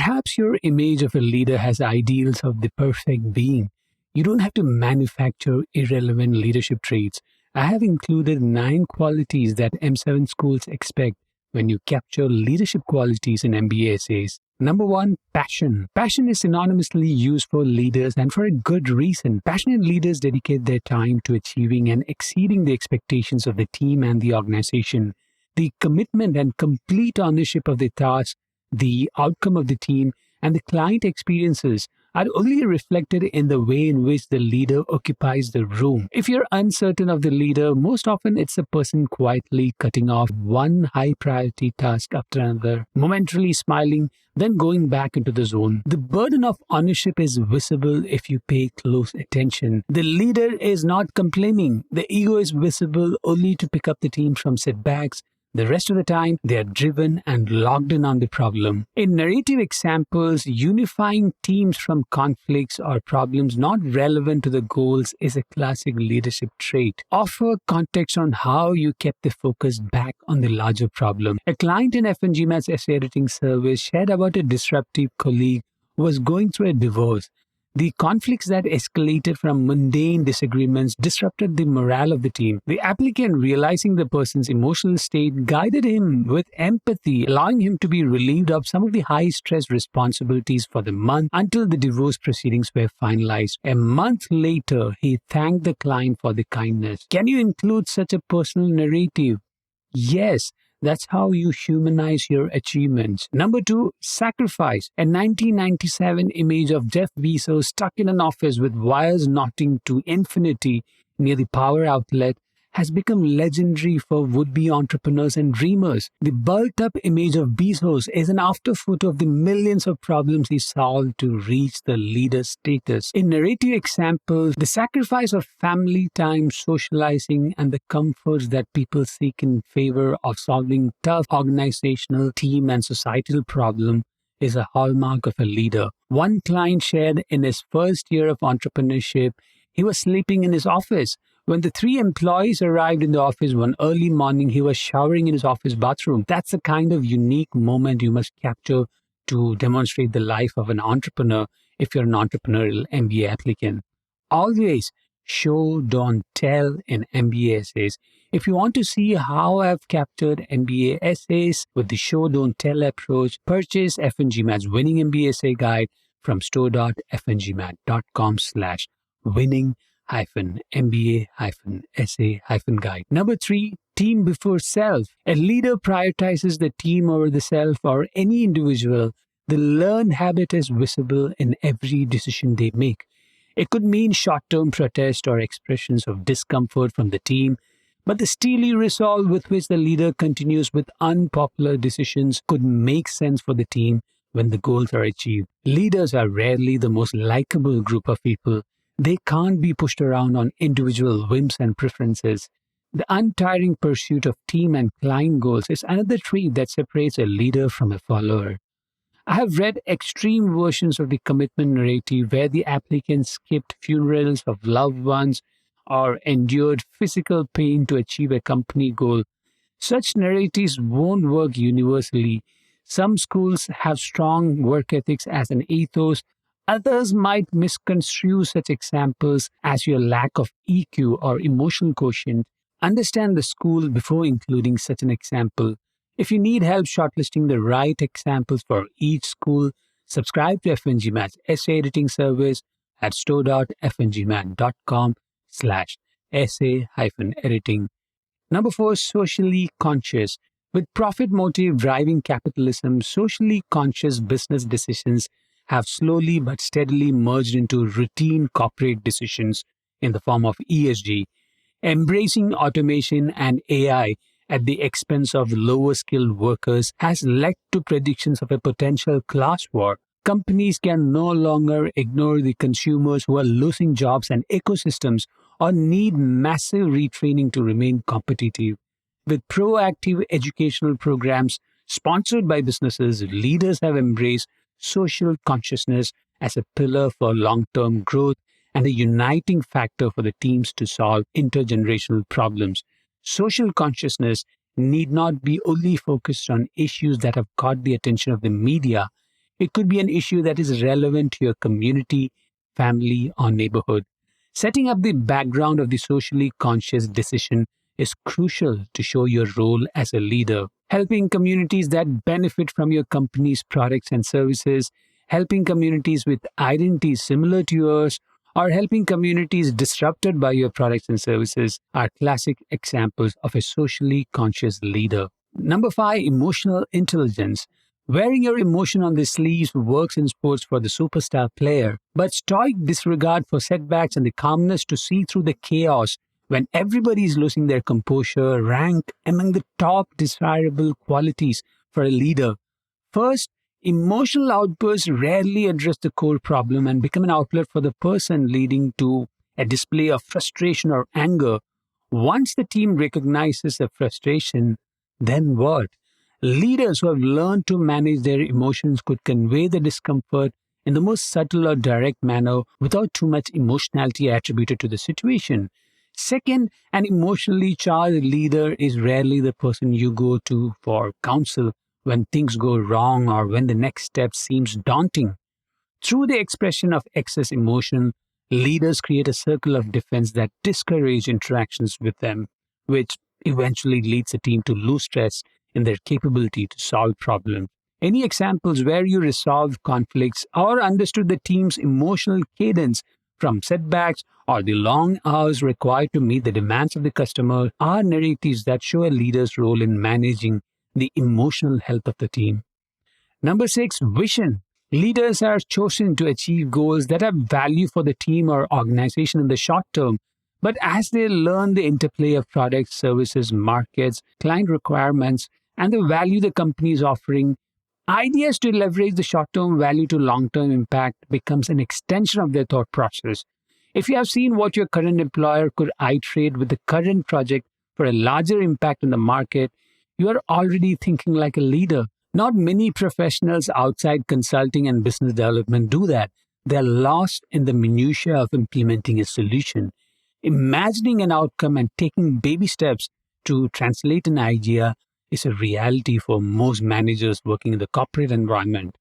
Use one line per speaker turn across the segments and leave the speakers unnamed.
Perhaps your image of a leader has ideals of the perfect being. You don't have to manufacture irrelevant leadership traits. I have included 9 qualities that M7 schools expect when you capture leadership qualities in MBA essays. Number 1, passion. Passion is synonymously used for leaders, and for a good reason. Passionate leaders dedicate their time to achieving and exceeding the expectations of the team and the organization. The commitment and complete ownership of the task, the outcome of the team, and the client experiences are only reflected in the way in which the leader occupies the room. If you're uncertain of the leader, most often it's a person quietly cutting off one high priority task after another, momentarily smiling, then going back into the zone. The burden of ownership is visible if you pay close attention. The leader is not complaining. The ego is visible only to pick up the team from setbacks. The rest of the time, they are driven and logged in on the problem. In narrative examples, unifying teams from conflicts or problems not relevant to the goals is a classic leadership trait. Offer context on how you kept the focus back on the larger problem. A client in F&GMAT's essay editing service shared about a disruptive colleague who was going through a divorce. The conflicts that escalated from mundane disagreements disrupted the morale of the team. The applicant, realizing the person's emotional state, guided him with empathy, allowing him to be relieved of some of the high-stress responsibilities for the month until the divorce proceedings were finalized. A month later, he thanked the client for the kindness. Can you include such a personal narrative? Yes. That's how you humanize your achievements. Number 2, sacrifice. A 1997 image of Jeff Bezos stuck in an office with wires knotting to infinity near the power outlet has become legendary for would-be entrepreneurs and dreamers. The bulked-up image of Bezos is an afterthought of the millions of problems he solved to reach the leader status. In narrative examples, the sacrifice of family time, socializing, and the comforts that people seek in favor of solving tough organizational, team, and societal problems is a hallmark of a leader. One client shared in his first year of entrepreneurship, he was sleeping in his office. When the 3 employees arrived in the office one early morning, he was showering in his office bathroom. That's the kind of unique moment you must capture to demonstrate the life of an entrepreneur if you're an entrepreneurial MBA applicant. Always show, don't tell in MBA essays. If you want to see how I've captured MBA essays with the show, don't tell approach, purchase F&GMAT's Winning MBA Essay Guide from store.fngmat.com/winning-MBA-essay-guide. Number 3, team before self. A leader prioritizes the team over the self or any individual. The learned habit is visible in every decision they make. It could mean short-term protest or expressions of discomfort from the team, but the steely resolve with which the leader continues with unpopular decisions could make sense for the team when the goals are achieved. Leaders are rarely the most likable group of people. They can't be pushed around on individual whims and preferences. The untiring pursuit of team and client goals is another trait that separates a leader from a follower. I have read extreme versions of the commitment narrative where the applicant skipped funerals of loved ones or endured physical pain to achieve a company goal. Such narratives won't work universally. Some schools have strong work ethics as an ethos. Others might misconstrue such examples as your lack of EQ or emotional quotient. Understand the school before including such an example. If you need help shortlisting the right examples for each school, subscribe to F&GMAT's essay editing service at store.fngmat.com/essay-editing. Number 4, socially conscious. With profit motive driving capitalism, socially conscious business decisions have slowly but steadily merged into routine corporate decisions in the form of ESG. Embracing automation and AI at the expense of lower-skilled workers has led to predictions of a potential class war. Companies can no longer ignore the consumers who are losing jobs and ecosystems or need massive retraining to remain competitive. With proactive educational programs sponsored by businesses, leaders have embraced social consciousness as a pillar for long-term growth and a uniting factor for the teams to solve intergenerational problems. Social consciousness need not be only focused on issues that have caught the attention of the media. It could be an issue that is relevant to your community, family, or neighborhood. Setting up the background of the socially conscious decision is crucial to show your role as a leader. Helping communities that benefit from your company's products and services, helping communities with identities similar to yours, or helping communities disrupted by your products and services are classic examples of a socially conscious leader. Number five, emotional intelligence. Wearing your emotion on the sleeves works in sports for the superstar player, but stoic disregard for setbacks and the calmness to see through the chaos when everybody is losing their composure rank among the top desirable qualities for a leader. First, emotional outbursts rarely address the core problem and become an outlet for the person, leading to a display of frustration or anger. Once the team recognizes the frustration, then what? Leaders who have learned to manage their emotions could convey the discomfort in the most subtle or direct manner without too much emotionality attributed to the situation. Second, an emotionally charged leader is rarely the person you go to for counsel when things go wrong or when the next step seems daunting. Through the expression of excess emotion, leaders create a circle of defense that discourage interactions with them, which eventually leads the team to lose trust in their capability to solve problems. Any examples where you resolved conflicts or understood the team's emotional cadence from setbacks or the long hours required to meet the demands of the customer are narratives that show a leader's role in managing the emotional health of the team. Number six, vision. Leaders are chosen to achieve goals that have value for the team or organization in the short term. But as they learn the interplay of products, services, markets, client requirements, and the value the company is offering, ideas to leverage the short-term value to long-term impact becomes an extension of their thought process. If you have seen what your current employer could iterate with the current project for a larger impact in the market, you are already thinking like a leader. Not many professionals outside consulting and business development do that. They're lost in the minutiae of implementing a solution. Imagining an outcome and taking baby steps to translate an idea is a reality for most managers working in the corporate environment.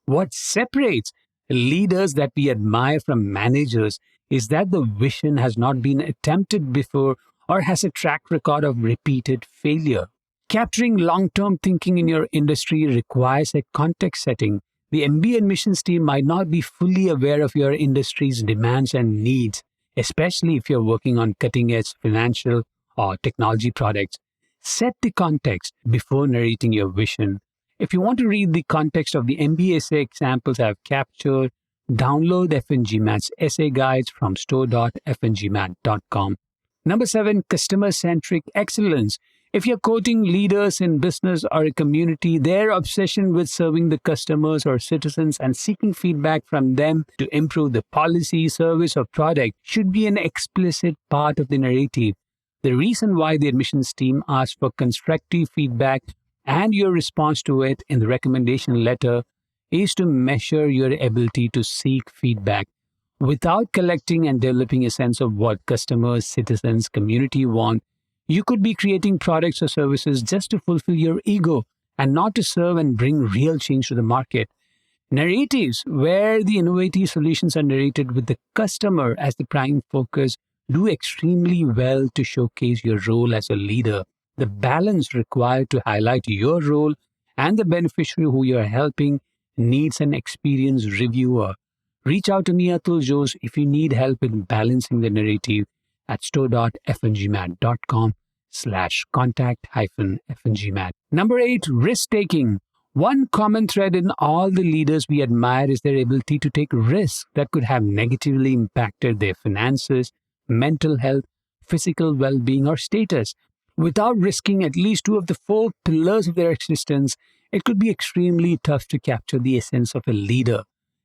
What separates leaders that we admire from managers is that the vision has not been attempted before or has a track record of repeated failure. Capturing long-term thinking in your industry requires a context setting. The MBA admissions team might not be fully aware of your industry's demands and needs, especially if you're working on cutting-edge financial or technology products. Set the context before narrating your vision. If you want to read the context of the MBA essay examples I've captured, download FNGMAT's essay guides from store.fngmat.com. Number seven, customer-centric excellence. If you're quoting leaders in business or a community, their obsession with serving the customers or citizens and seeking feedback from them to improve the policy, service, or product should be an explicit part of the narrative. The reason why the admissions team asks for constructive feedback and your response to it in the recommendation letter is to measure your ability to seek feedback. Without collecting and developing a sense of what customers, citizens, community want, you could be creating products or services just to fulfill your ego and not to serve and bring real change to the market. Narratives where the innovative solutions are narrated with the customer as the prime focus do extremely well to showcase your role as a leader. The balance required to highlight your role and the beneficiary who you are helping needs an experienced reviewer. Reach out to me, Atul Jose, if you need help in balancing the narrative at store.fngmat.com/contact-fngmat. Number 8, risk-taking. One common thread in all the leaders we admire is their ability to take risks that could have negatively impacted their finances, mental health, physical well-being, or status. Without risking at least two of the 4 pillars of their existence, it could be extremely tough to capture the essence of a leader.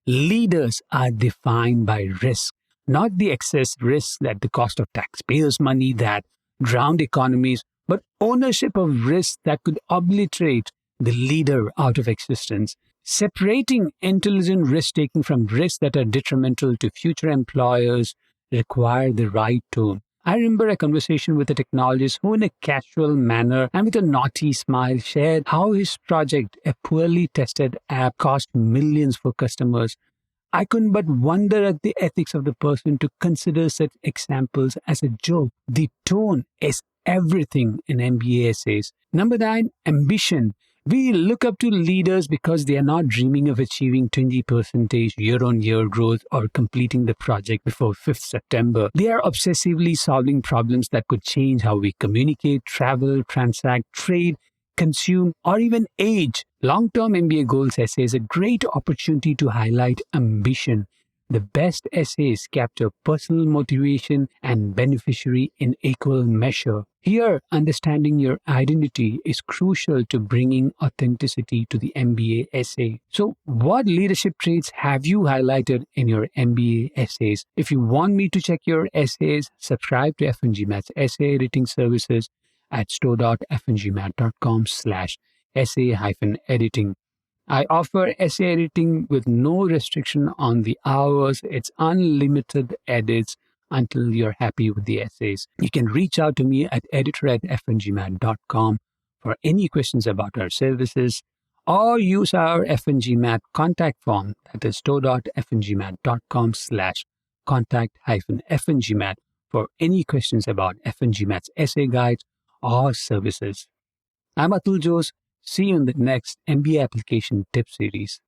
Leaders are defined by risk, not the excess risk that the cost of taxpayers' money that drowned economies, but ownership of risk that could obliterate the leader out of existence. Separating intelligent risk-taking from risks that are detrimental to future employers require the right tone. I remember a conversation with a technologist who, in a casual manner and with a naughty smile, shared how his project, a poorly tested app, cost millions for customers. I couldn't but wonder at the ethics of the person to consider such examples as a joke. The tone is everything in MBA essays. Number 9, ambition. We look up to leaders because they are not dreaming of achieving 20% year-on-year growth or completing the project before 5th September. They are obsessively solving problems that could change how we communicate, travel, transact, trade, consume, or even age. Long-term MBA goals essay is a great opportunity to highlight ambition. The best essays capture personal motivation and beneficiary in equal measure. Here, understanding your identity is crucial to bringing authenticity to the MBA essay. So, what leadership traits have you highlighted in your MBA essays? If you want me to check your essays, subscribe to F&G Maths Essay Editing Services at store.fngmat.com/essay-editing. I offer essay editing with no restriction on the hours. It's unlimited edits until you're happy with the essays. You can reach out to me at editor@fngmat.com for any questions about our services, or use our FNG Mat contact form, that is store.fngmat.com/contact-fngmat for any questions about FNG Mat's essay guides or services. I'm Atul Jose. See you in the next MBA application tip series.